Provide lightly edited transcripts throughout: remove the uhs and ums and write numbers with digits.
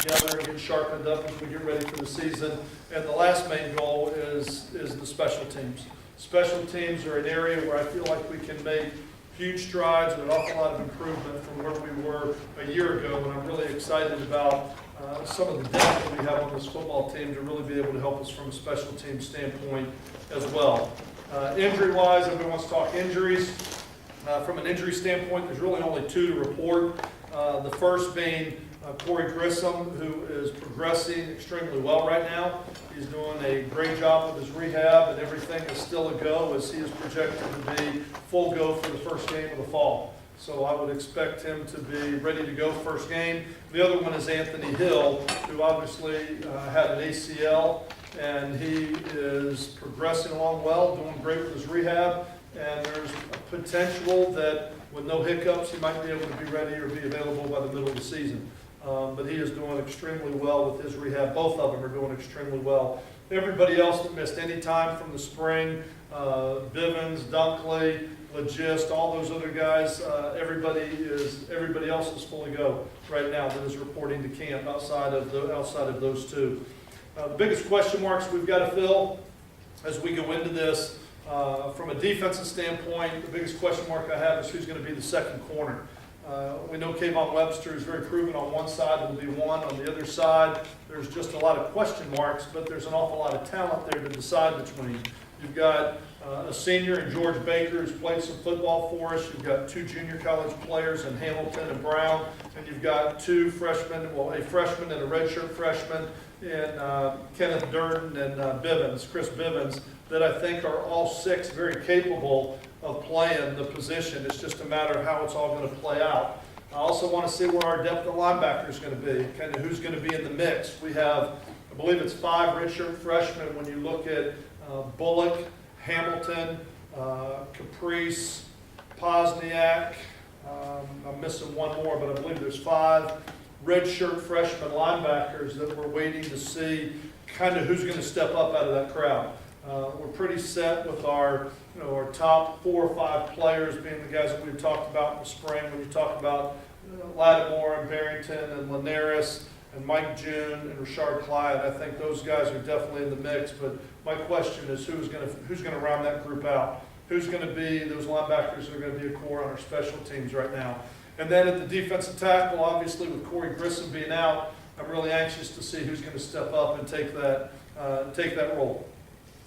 together and get sharpened up as we get ready for the season. And the last main goal is the special teams. Special teams are an area where I feel like we can make huge strides and an awful lot of improvement from where we were a year ago, and I'm really excited about some of the depth that we have on this football team to really be able to help us from a special team standpoint as well. Injury-wise, everybody wants to talk injuries. From an injury standpoint, there's really only two to report. The first being Corey Grissom, who is progressing extremely well right now. He's doing a great job with his rehab, and everything is still a go as he is projected to be full go for the first game of the fall. So I would expect him to be ready to go first game. The other one is Anthony Hill, who obviously had an ACL, and he is progressing along well, doing great with his rehab, and there's a potential that with no hiccups, he might be able to be ready or be available by the middle of the season. But he is doing extremely well with his rehab. Both of them are doing extremely well. Everybody else that missed any time from the spring, Bivens, Dunkley, Legist, all those other guys, everybody else is fully go right now that is reporting to camp outside of those two. The biggest question marks we've got to fill as we go into this, from a defensive standpoint, the biggest question mark I have is who's going to be the second corner. We know Kayvon Webster is very proven on one side, will be one. On the other side, there's just a lot of question marks, but there's an awful lot of talent there to decide between. You've got a senior in George Baker who's played some football for us. You've got two junior college players in Hamilton and Brown, and you've got two freshmen, well, a freshman and a redshirt freshman in Kenneth Durden and Chris Bivens, that I think are all six very capable of playing the position. It's just a matter of how it's all going to play out. I also want to see where our depth of linebacker is going to be, kind of who's going to be in the mix. We have, I believe it's 5 redshirt freshmen when you look at Bullock, Hamilton, Caprice, Posniak. I'm missing one more, but I believe there's 5 redshirt freshman linebackers that we're waiting to see kind of who's going to step up out of that crowd. We're pretty set with our top 4 or 5 players being the guys that we've talked about in the spring. When you talk about Lattimore and Barrington and Linares and Mike June and Rashard Clyde, I think those guys are definitely in the mix. But my question is who's going to round that group out? Who's going to be those linebackers that are going to be a core on our special teams right now? And then at the defensive tackle, obviously with Corey Grissom being out, I'm really anxious to see who's going to step up and take that role.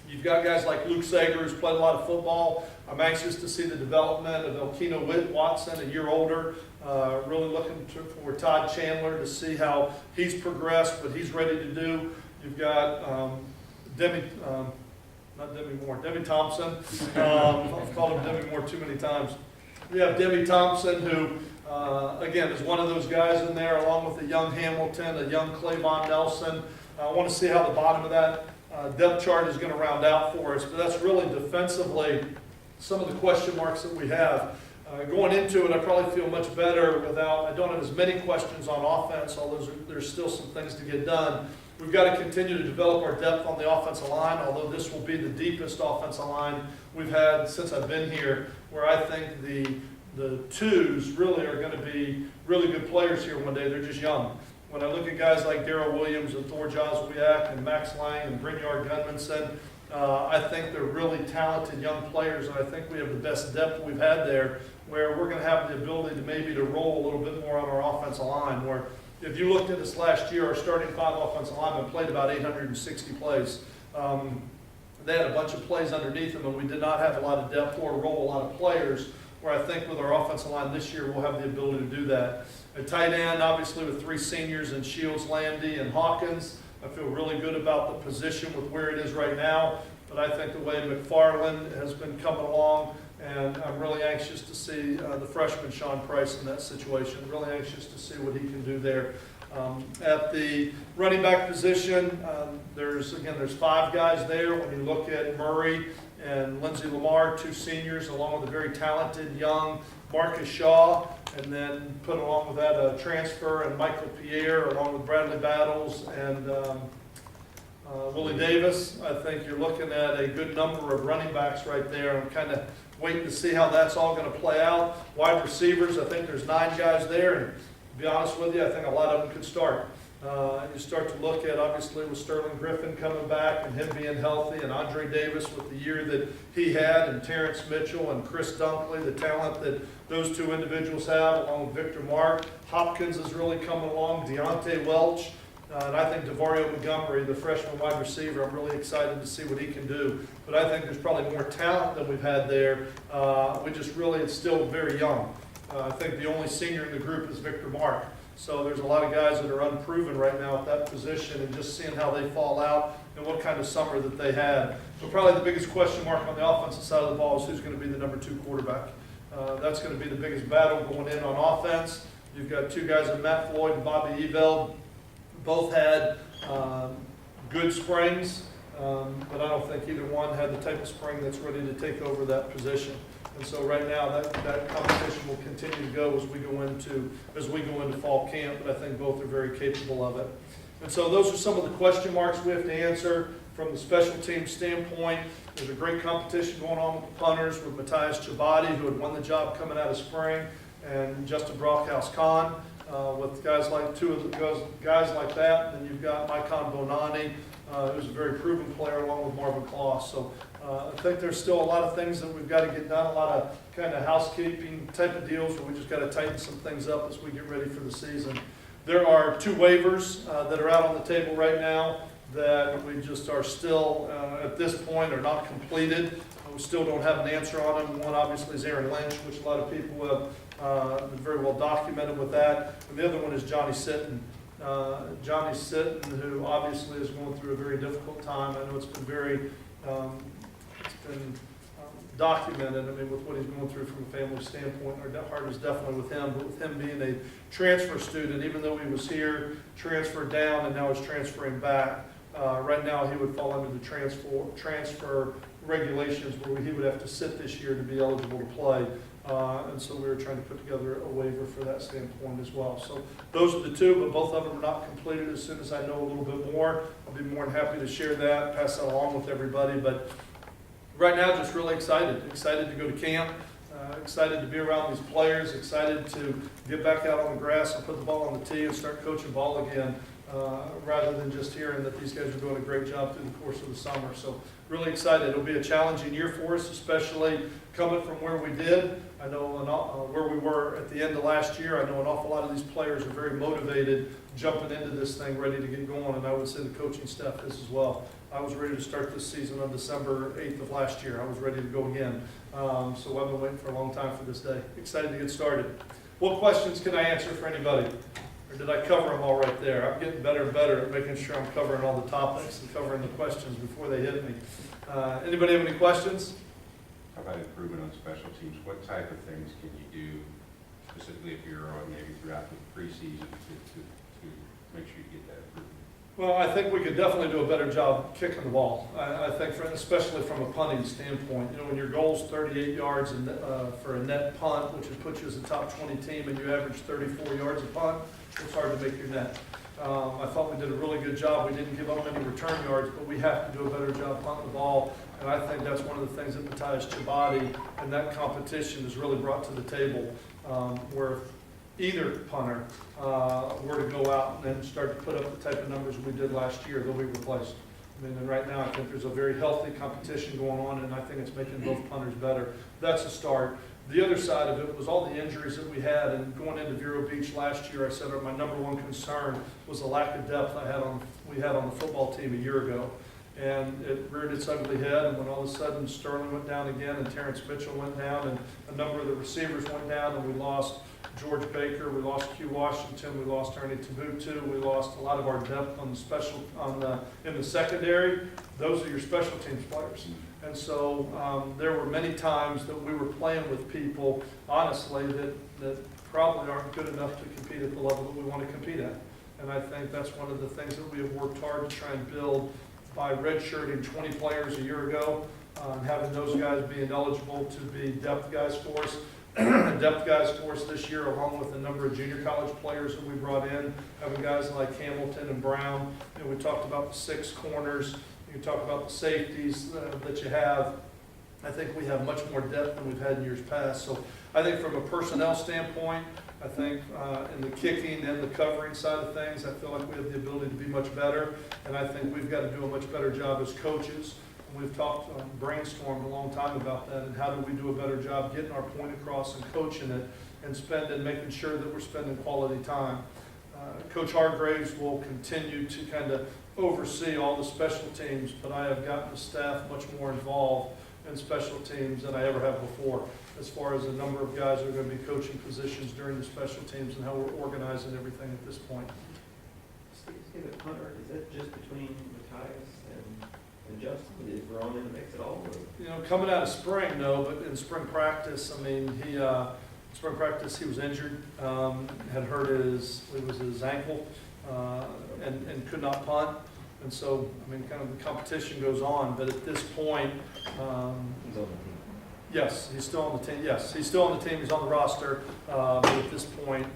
You've got guys like Luke Sager, who's played a lot of football. I'm anxious to see the development of Elkino Watson, a year older. Really looking for Todd Chandler to see how he's progressed, what he's ready to do. You've got Demi Thompson. I've called him Demi Moore too many times. We have Demi Thompson, who, again, is one of those guys in there, along with a young Hamilton, a young Clayvon Nelson. I want to see how the bottom of that depth chart is going to round out for us, but that's really defensively some of the question marks that we have. Going into it, I probably feel much better I don't have as many questions on offense, although there's still some things to get done. We've got to continue to develop our depth on the offensive line, although this will be the deepest offensive line we've had since I've been here, where I think the twos really are going to be really good players here one day. They're just young. When I look at guys like Darrell Williams and Thor Joswiak and Max Lang and Brynjar Gunmanson, I think they're really talented young players, and I think we have the best depth we've had there, where we're going to have the ability to roll a little bit more on our offensive line, where if you looked at us last year, our starting 5 offensive linemen played about 860 plays. They had a bunch of plays underneath them, and we did not have a lot of depth or roll a lot of players, where I think with our offensive line this year, we'll have the ability to do that. At tight end, obviously with 3 seniors in Shields, Landy, and Hawkins, I feel really good about the position with where it is right now, but I think the way McFarland has been coming along, and I'm really anxious to see the freshman Sean Price in that situation. Really anxious to see what he can do there. At the running back position, there's 5 guys there. When you look at Murray and Lindsey Lamar, 2 seniors, along with a very talented young Marcus Shaw, and then put along with that a transfer and Michael Pierre, along with Bradley Battles and Willie Davis. I think you're looking at a good number of running backs right there. I'm kind of waiting to see how that's all going to play out. Wide receivers, I think there's 9 guys there, and to be honest with you, I think a lot of them could start. You start to look at, obviously, with Sterling Griffin coming back and him being healthy, and Andre Davis with the year that he had, and Terrence Mitchell and Chris Dunkley, the talent that those two individuals have, along with Victor Mark. Hopkins is really coming along, Deontay Welch, and I think DeVario Montgomery, the freshman wide receiver, I'm really excited to see what he can do. But I think there's probably more talent than we've had there. We just really, it's still very young. I think the only senior in the group is Victor Mark. So there's a lot of guys that are unproven right now at that position, and just seeing how they fall out and what kind of summer that they had. But probably the biggest question mark on the offensive side of the ball is who's going to be the number 2 quarterback. That's going to be the biggest battle going in on offense. You've got two guys in Matt Floyd and Bobby Eveld. Both had good springs, but I don't think either one had the type of spring that's ready to take over that position. And so right now, that competition will continue to go as we go into fall camp, but I think both are very capable of it. And so those are some of the question marks we have to answer from the special team standpoint. There's a great competition going on with the punters, with Matthias Chabadi, who had won the job coming out of spring, and Justin Brockhouse-Kahn, with guys like guys like that. And then you've got Maikon Bonani, who's a very proven player, along with Marvin Kloss. So I think there's still a lot of things that we've got to get done, a lot of kind of housekeeping type of deals where we just got to tighten some things up as we get ready for the season. There are 2 waivers that are out on the table right now that we just are still, at this point, are not completed. We still don't have an answer on them. One obviously is Aaron Lynch, which a lot of people have been very well documented with that. And the other one is Johnny Sitton. Johnny Sitton, who obviously is going through a very difficult time. I know it's been very documented. I mean, with what he's going through from a family standpoint, our heart is definitely with him. But with him being a transfer student, even though he was here, transferred down, and now is transferring back, right now he would fall under the transfer regulations where he would have to sit this year to be eligible to play. And so we were trying to put together a waiver for that standpoint as well. So those are the 2, but both of them are not completed. As soon as I know a little bit more, I'll be more than happy to share that, pass that along with everybody. But right now, just really excited to go to camp, excited to be around these players, excited to get back out on the grass and put the ball on the tee and start coaching ball again, rather than just hearing that these guys are doing a great job through the course of the summer. So really excited. It'll be a challenging year for us, especially coming from where we did. I know where we were at the end of last year. I know an awful lot of these players are very motivated jumping into this thing, ready to get going, and I would say the coaching staff is as well. I was ready to start this season on December 8th of last year. I was ready to go again. So I've been waiting for a long time for this day. Excited to get started. What questions can I answer for anybody? Or did I cover them all right there? I'm getting better and better at making sure I'm covering all the topics and covering the questions before they hit me. Anybody have any questions? How about improvement on special teams? What type of things can you do, specifically if you're on maybe throughout the preseason, to make sure you get that improvement? Well, I think we could definitely do a better job kicking the ball. I think, especially from a punting standpoint, when your goal's 38 yards for a net punt, which would put you as a top 20 team, and you average 34 yards a punt, it's hard to make your net. I thought we did a really good job. We didn't give up any return yards, but we have to do a better job punting the ball. And I think that's one of the things that Matthias Chabadi and that competition has really brought to the table, where either punter were to go out and then start to put up the type of numbers we did last year, they'll be replaced. I mean, and right now I think there's a very healthy competition going on, and I think it's making both punters better. That's a start. The other side of it was all the injuries that we had, and going into Vero Beach last year, I said my number one concern was the lack of depth we had on the football team a year ago. And it reared its ugly head, and when all of a sudden Sterling went down again, and Terrence Mitchell went down, and a number of the receivers went down, and we lost George Baker, we lost Q Washington, we lost Ernie Tabutu, we lost a lot of our depth on in the secondary. Those are your special teams players. And so there were many times that we were playing with people, honestly, that probably aren't good enough to compete at the level that we want to compete at. And I think that's one of the things that we have worked hard to try and build by redshirting 20 players a year ago, having those guys being eligible to be depth guys for us. Depth guys for us this year, along with a number of junior college players that we brought in, having guys like Hamilton and Brown. We talked about the 6 corners. You talk about the safeties that you have. I think we have much more depth than we've had in years past. So I think from a personnel standpoint, I I think in the kicking and the covering side of things, I feel like we have the ability to be much better, and I think we've got to do a much better job as coaches. We've talked, brainstormed a long time about that, and how do we do a better job getting our point across and coaching it, and making sure that we're spending quality time. Coach Hargraves will continue to kind of oversee all the special teams, but I have gotten the staff much more involved in special teams than I ever have before, as far as the number of guys that are going to be coaching positions during the special teams and how we're organizing everything at this point. Steve, the punter, is that just between Matthias and Justin? Is Ron in the mix at all? Or? You know, coming out of spring, no, but in spring practice, I mean, spring practice, he was injured, had hurt his ankle, and could not punt. And so, I mean, kind of the competition goes on, but at this point, He's on the team. yes, he's still on the team. Yes, he's still on the team. He's on the roster, but at this point,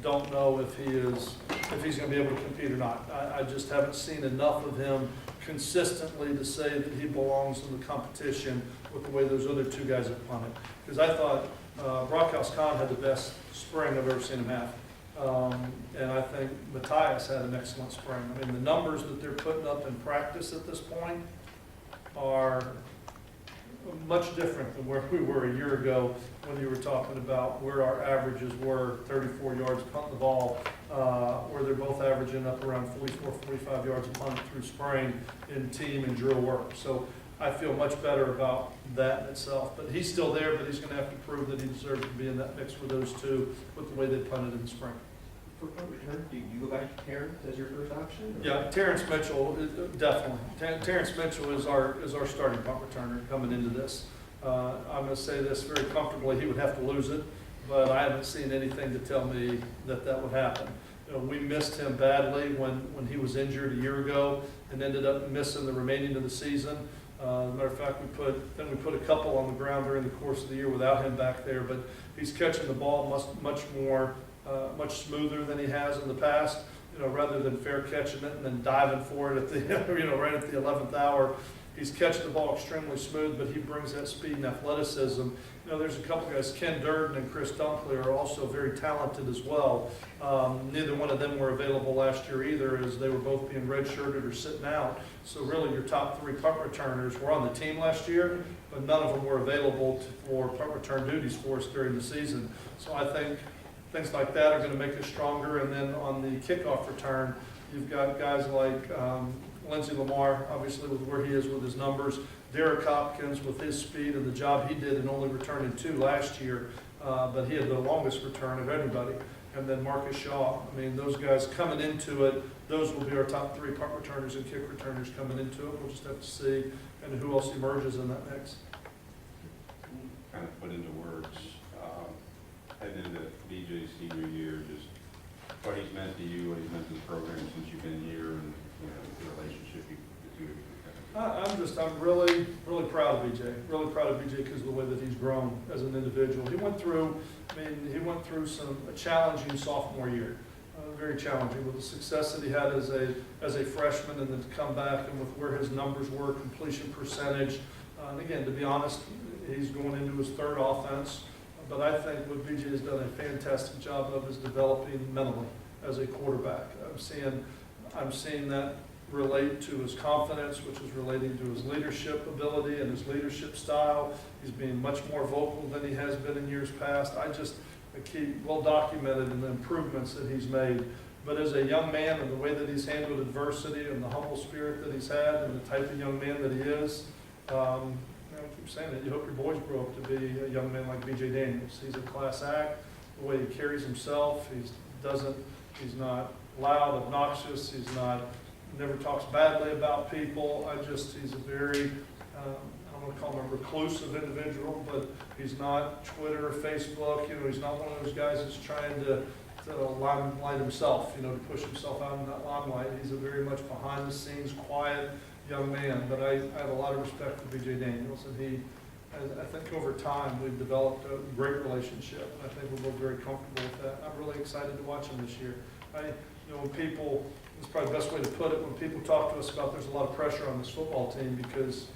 don't know if he's going to be able to compete or not. I just haven't seen enough of him consistently to say that he belongs in the competition with the way those other two guys have punted. Because I thought Brockhouse Khan had the best spring I've ever seen him have. And I think Matthias had an excellent spring. I mean, the numbers that they're putting up in practice at this point are much different than where we were a year ago when you were talking about where our averages were, 34 yards punting the ball, where they're both averaging up around 44, 45 yards a punt through spring in team and drill work. So I feel much better about that in itself. But he's still there, but he's going to have to prove that he deserves to be in that mix with those two with the way they punted in the spring. For punt return, do you go back to Terrence as your first option? Or? Yeah, Terrence Mitchell, definitely. Terrence Mitchell is our starting punt returner coming into this. I'm going to say this very comfortably, he would have to lose it, but I haven't seen anything to tell me that that would happen. You know, we missed him badly when he was injured a year ago and ended up missing the remaining of the season. As a matter of fact, we put a couple on the ground during the course of the year without him back there, but he's catching the ball much smoother than he has in the past. You know, rather than fair catching it and then diving for it at the right at the 11th hour, he's catching the ball extremely smooth. But he brings that speed and athleticism. You know, there's a couple guys, Ken Durden and Chris Dunkley, are also very talented as well. Neither one of them were available last year either, as they were both being redshirted or sitting out. So really, your top three punt returners were on the team last year, but none of them were available for punt return duties for us during the season. So I think things like that are going to make us stronger. And then on the kickoff return, you've got guys like Lindsey Lamar, obviously with where he is with his numbers, Derek Hopkins with his speed and the job he did in only returning 2 last year, but he had the longest return of anybody. And then Marcus Shaw. I mean, those guys coming into it, those will be our top 3 punt returners and kick returners coming into it. We'll just have to see and who else emerges in that mix. Kind of put into words, heading into BJ's senior year, just what he's meant to you, what he's meant to the program since you've been here, and the relationship the two of you I'm really proud of BJ. Really proud of BJ because of the way that he's grown as an individual. He went through a challenging sophomore year, very challenging with the success that he had as a freshman, and then to come back and with where his numbers were, completion percentage. And again, to be honest, he's going into his 3rd offense. But I think what BJ has done a fantastic job of is developing mentally as a quarterback. I'm seeing that relate to his confidence, which is relating to his leadership ability and his leadership style. He's being much more vocal than he has been in years past. Well documented in the improvements that he's made. But as a young man and the way that he's handled adversity and the humble spirit that he's had and the type of young man that he is, I keep saying that you hope your boys grow up to be a young man like B.J. Daniels. He's a class act, the way he carries himself. He's not loud, obnoxious. Never talks badly about people. He's a very, I don't want to call him a reclusive individual, but he's not Twitter or Facebook. He's not one of those guys that's trying to limelight himself, to push himself out in that limelight. He's a very much behind the scenes, quiet young man, but I have a lot of respect for B.J. Daniels, and I think over time we've developed a great relationship, and I think we're both very comfortable with that. I'm really excited to watch him this year. When people, it's probably the best way to put it, when people talk to us about there's a lot of pressure on this football team because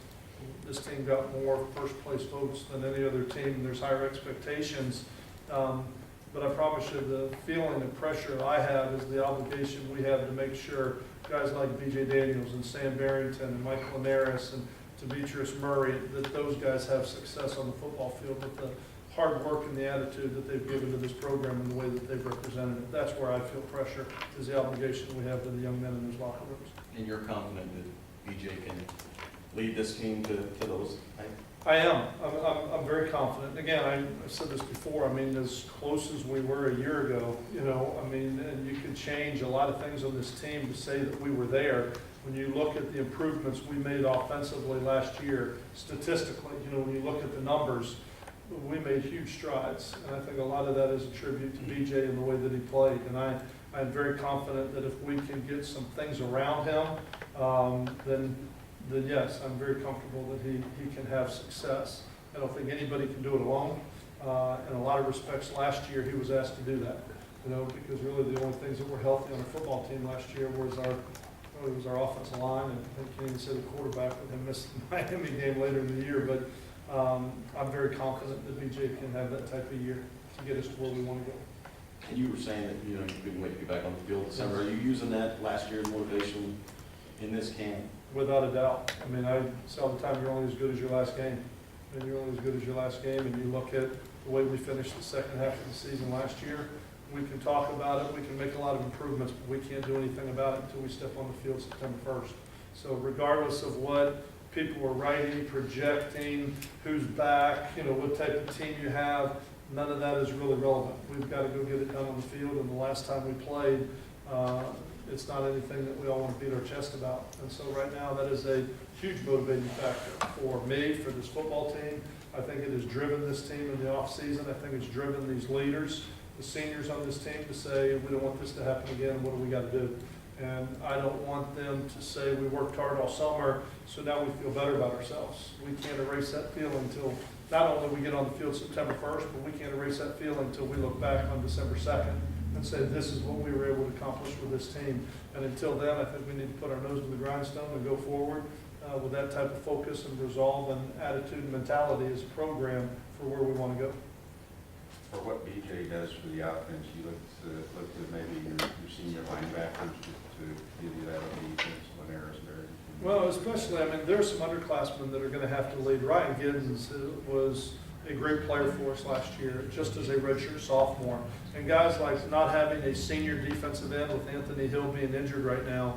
this team got more first place votes than any other team, and there's higher expectations. But I promise you, the feeling and pressure I have is the obligation we have to make sure guys like B.J. Daniels and Sam Barrington and Michael Linares and Demetrius Murray, that those guys have success on the football field with the hard work and the attitude that they've given to this program and the way that they've represented it. That's where I feel pressure, is the obligation we have to the young men in those locker rooms. And you're confident that BJ can lead this team to those heights? I am. I'm very confident. Again, I've said this before, I mean, as close as we were a year ago, you know, I mean, and you can change a lot of things on this team to say that we were there. When you look at the improvements we made offensively last year, statistically, you know, when you look at the numbers, we made huge strides. And I think a lot of that is a tribute to BJ and the way that he played. And I'm very confident that if we can get some things around him, then yes, I'm very comfortable that he can have success. I don't think anybody can do it alone. In a lot of respects, last year he was asked to do that, you know, because really the only things that were healthy on the football team last year was our offensive line, and I can't even say the quarterback with him missing the Miami game later in the year. But I'm very confident that BJ can have that type of year to get us to where we want to go. And you were saying that, you know, you couldn't wait to get back on the field in December. Are you using that last year's motivation in this camp? Without a doubt. I mean, I say all the time, you're only as good as your last game. And you're only as good as your last game. And you look at the way we finished the second half of the season last year, we can talk about it, we can make a lot of improvements, but we can't do anything about it until we step on the field September 1st. So regardless of what people were writing, projecting, who's back, you know, what type of team you have, none of that is really relevant. We've got to go get it done on the field, and the last time we played, it's not anything that we all want to beat our chest about. And so right now, that is a huge motivating factor for me, for this football team. I think it has driven this team in the offseason. I think it's driven these leaders, the seniors on this team, to say, we don't want this to happen again, what do we got to do? And I don't want them to say, we worked hard all summer, so now we feel better about ourselves. We can't erase that feeling until not only we get on the field September 1st, but we can't erase that feeling until we look back on December 2nd and say, this is what we were able to accomplish with this team. And until then, I think we need to put our nose to the grindstone and go forward with that type of focus and resolve and attitude and mentality as a program for where we want to go. For what BJ does for the offense, you look at maybe your senior linebackers to give you that on defense, Linares, Barry. Well, especially, I mean, there's some underclassmen that are going to have to lead. Ryan Giddens was a great player for us last year, just as a redshirt sophomore. And guys like not having a senior defensive end with Anthony Hill being injured right now,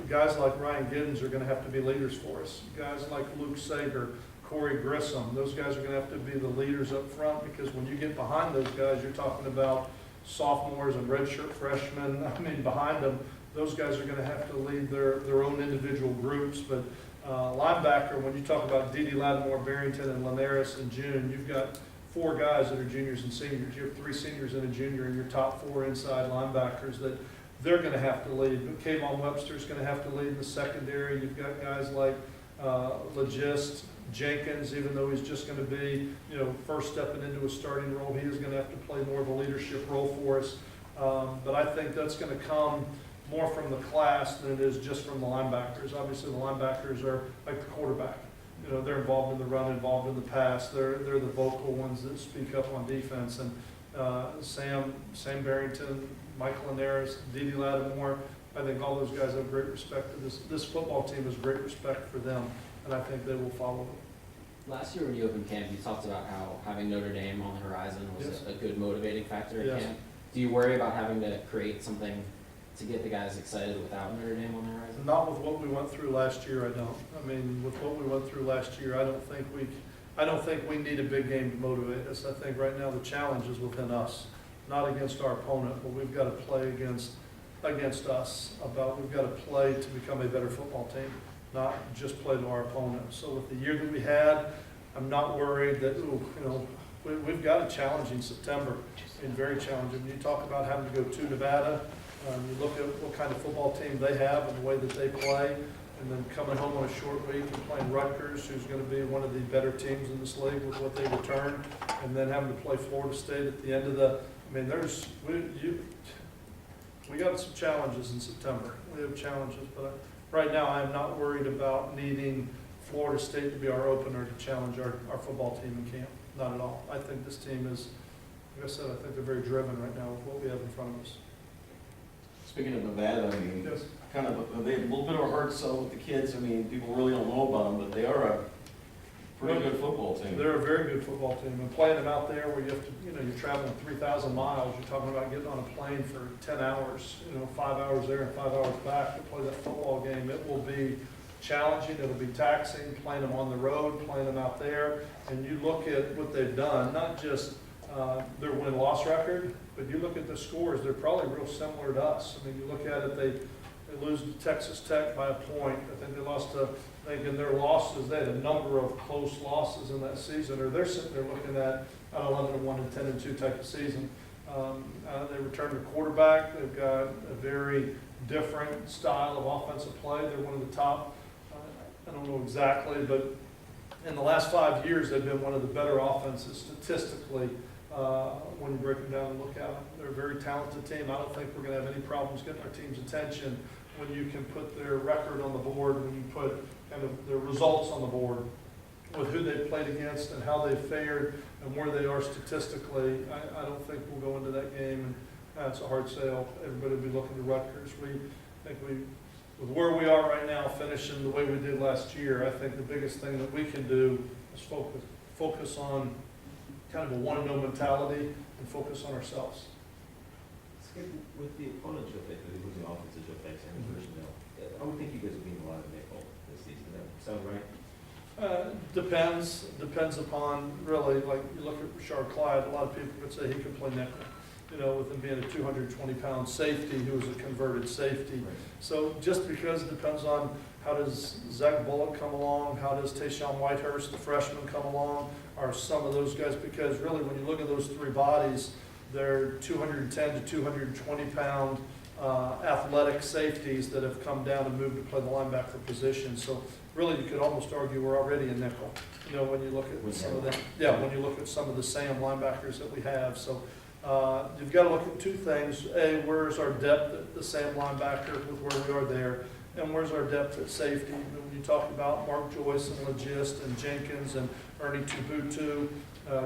guys like Ryan Giddens are going to have to be leaders for us. Guys like Luke Sager, Corey Grissom, those guys are going to have to be the leaders up front, because when you get behind those guys, you're talking about sophomores and redshirt freshmen. I mean, behind them, those guys are going to have to lead their own individual groups. But linebacker, when you talk about Dede Lattimore, Barrington, and Linares in June, you've got 4 guys that are juniors and seniors. You have 3 seniors and a junior in your top 4 inside linebackers that they're going to have to lead. But Kayvon Webster's going to have to lead in the secondary. You've got guys like Legist, Jenkins, even though he's just going to be, you know, first stepping into a starting role, he is going to have to play more of a leadership role for us. But I think that's going to come more from the class than it is just from the linebackers. Obviously, the linebackers are like the quarterback. You know, they're involved in the run, involved in the pass. They're the vocal ones that speak up on defense. And Sam Barrington, Michael Linares, Dede Lattimore, I think all those guys have great respect for this. This football team has great respect for them, and I think they will follow them. Last year when you opened camp, you talked about how having Notre Dame on the horizon was Yes. a good motivating factor at Yes. camp. Do you worry about having to create something to get the guys excited without Notre Dame on the horizon? Not with what we went through last year, I don't. I mean, with what we went through last year, I don't think we need a big game to motivate us. I think right now the challenge is within us, not against our opponent, but we've got to play against us. We've got to play to become a better football team, not just play to our opponent. So with the year that we had, I'm not worried that, we've got a challenging September, and very challenging. You talk about having to go to Nevada, you look at what kind of football team they have and the way that they play, and then coming home on a short week and playing Rutgers, who's going to be one of the better teams in this league with what they return, and then having to play Florida State at the end of the, we got some challenges in September. We have challenges, but right now I am not worried about needing Florida State to be our opener to challenge our football team in camp. Not at all. I think this team is like I said, I think they're very driven right now with what we have in front of us. Speaking of Nevada, I mean, Yes. kind of, they have a little bit of a hard sell with the kids. I mean, people really don't know about them, but they are a pretty good football team. They're a very good football team, and playing them out there where you have to, you're traveling 3,000 miles, you're talking about getting on a plane for 10 hours, 5 hours there and 5 hours back to play that football game. It will be challenging, it'll be taxing, playing them on the road, playing them out there, and you look at what they've done, not just their win-loss record, but you look at the scores, they're probably real similar to us. I mean, you look at it, they lose to Texas Tech by a point. I think they lost to, in their losses, they had a number of close losses in that season, or they're sitting there looking at an 11-1 and 10-2 type of season. They returned to quarterback. They've got a very different style of offensive play. They're one of the top, I don't know exactly, but in the last 5 years, they've been one of the better offenses statistically when you break them down and look at them. They're a very talented team. I don't think we're going to have any problems getting our team's attention when you can put their record on the board, when you put kind of their results on the board with who they played against and how they fared and where they are statistically. I don't think we'll go into that game and it's a hard sale. Everybody will be looking to Rutgers. With where we are right now, finishing the way we did last year, I think the biggest thing that we can do is focus on kind of a want-to-know mentality and focus on ourselves. Skip, with the opponents you'll face, with the offenses you'll face and the personnel, I would think you guys will be in a lot of nickel this season. Does that sound right? Depends upon really, like you look at Rashard Clyde, a lot of people could say he could play nickel, with him being a 220-pound safety who was a converted safety. Right. So just because it depends on how does Zach Bullock come along, how does Tayshawn Whitehurst, the freshman, come along, are some of those guys, because really when you look at those three bodies, they're 210 to 220-pound athletic safeties that have come down and moved to play the linebacker position. So really, you could almost argue we're already in nickel. When you look at some of them, when you look at some of the Sam linebackers that we have. So you've got to look at two things: A, where's our depth at the Sam linebacker with where we are there, and where's our depth at safety? When you talk about Mark Joyce and Legist and Jenkins and Ernie Tubutu,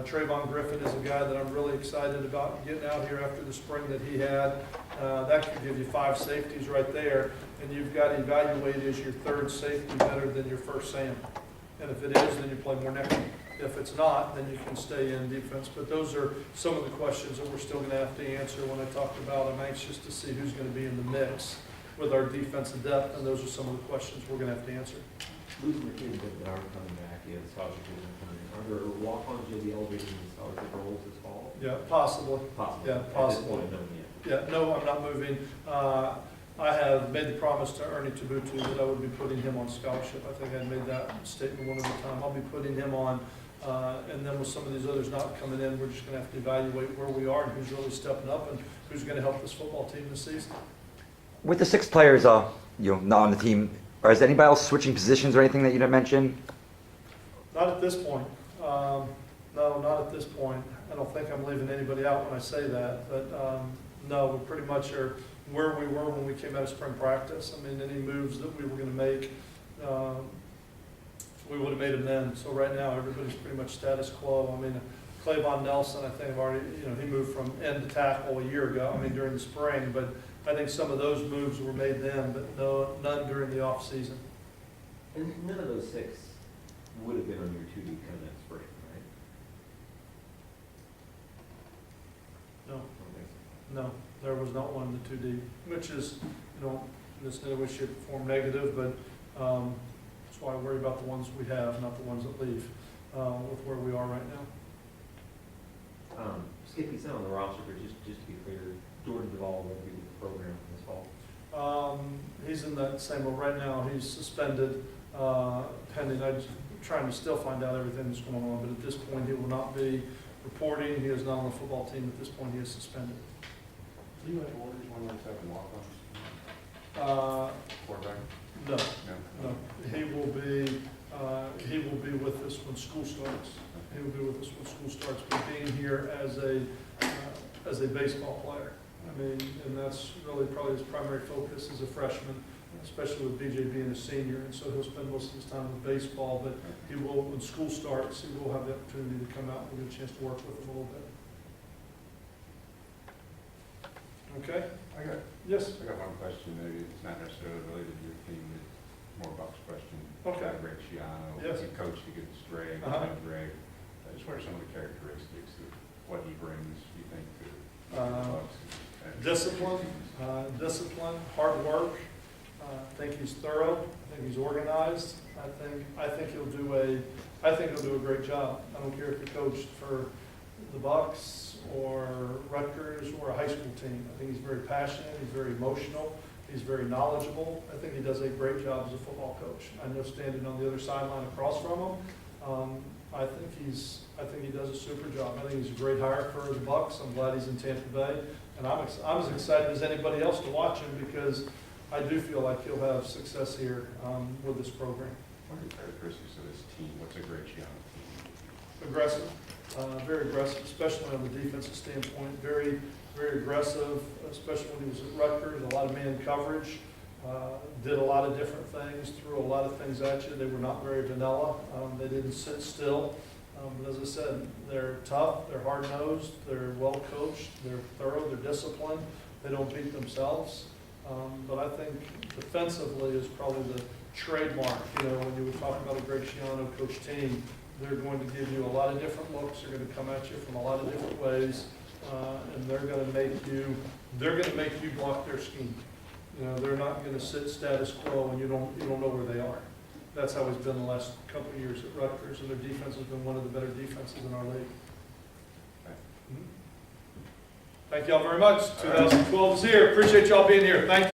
Trayvon Griffin is a guy that I'm really excited about getting out here after the spring that he had. That could give you 5 safeties right there, and you've got evaluated as your third safety better than your first Sam. And if it is, then you play more nickel. If it's not, then you can stay in defense. But those are some of the questions that we're still going to have to answer. When I talked about, I'm anxious to see who's going to be in the mix with our defensive depth, and those are some of the questions we're going to have to answer. Losing the kids that aren't coming back, the scholarship kids aren't coming in. Are there walk-ons you'll be elevating in scholarship roles this fall? Yeah, possibly. Possibly. Yeah, At this possibly. point, no, yeah. Yeah, no, I'm not moving. I have made the promise to Ernie Tubutu that I would be putting him on scholarship. I think I made that statement one at a time. I'll be putting him on, and then with some of these others not coming in, we're just going to have to evaluate where we are and who's really stepping up and who's going to help this football team this season. With the 6 players, not on the team, or is anybody else switching positions or anything that you didn't mention? Not at this point. No, not at this point. I don't think I'm leaving anybody out when I say that, but no, we pretty much are where we were when we came out of spring practice. I mean, any moves that we were going to make, we would have made them then. So right now, everybody's pretty much status quo. I mean, Clavon Nelson, I think, already, he moved from end to tackle a year ago, during the spring, but I think some of those moves were made then, but none during the off season. And none of those 6 would have been on your 2D coming next spring, right? No, I don't think so. no, there was not one in the 2D, which is, this in no way, shape, or form negative, but that's why I worry about the ones we have, not the ones that leave, with where we are right now. Skip, he's not on the roster, but just to be clear, Jordan Duvall won't be with the program this fall. He's in that same role right now. He's suspended, pending. I'm trying to still find out everything that's going on, but at this point, he will not be reporting. He is not on the football team at this point. He is suspended. Do you have orders when there's 7 walk-ons? Quarterback? No, No. no. He will be with us when school starts. He will be with us when school starts. But being here as a baseball player. And that's really probably his primary focus as a freshman, especially with BJ being a senior, and so he'll spend most of his time with baseball, but he will, when school starts, he will have the opportunity to come out and get a chance to work with him a little bit. Okay? I got, Yes? I got one question, maybe it's not necessarily related to your team, but more Buck's question. Okay. Greg Schiano, Yes. he coached against Greg, Uh-huh. Greg. What are some of the characteristics of what he brings, you think, to the Bucks? Discipline, hard work. I think he's thorough. I think he's organized. I think he'll do a great job. I don't care if he coached for the Bucks or Rutgers or a high school team. I think he's very passionate. He's very emotional. He's very knowledgeable. I think he does a great job as a football coach. I know standing on the other sideline across from him, I think he does a super job. I think he's a great hire for the Bucks. I'm glad he's in Tampa Bay, and I'm as excited as anybody else to watch him because I do feel like he'll have success here with this program. What are the characteristics of this team? What's a Greg Schiano team? Aggressive, very aggressive, especially on the defensive standpoint. Very, very aggressive, especially when he was at Rutgers. A lot of man coverage. Did a lot of different things, threw a lot of things at you. They were not very vanilla. They didn't sit still. But as I said, they're tough, they're hard-nosed, they're well-coached, they're thorough, they're disciplined. They don't beat themselves. But I think defensively is probably the trademark. When you were talking about a Greg Schiano coach team, they're going to give you a lot of different looks. They're going to come at you from a lot of different ways, and they're going to make you block their scheme. They're not going to sit status quo and you don't know where they are. That's how it's been the last couple of years at Rutgers, and their defense has been one of the better defenses in our league. Thank y'all very much. 2012 is here. Appreciate y'all being here. Thank you.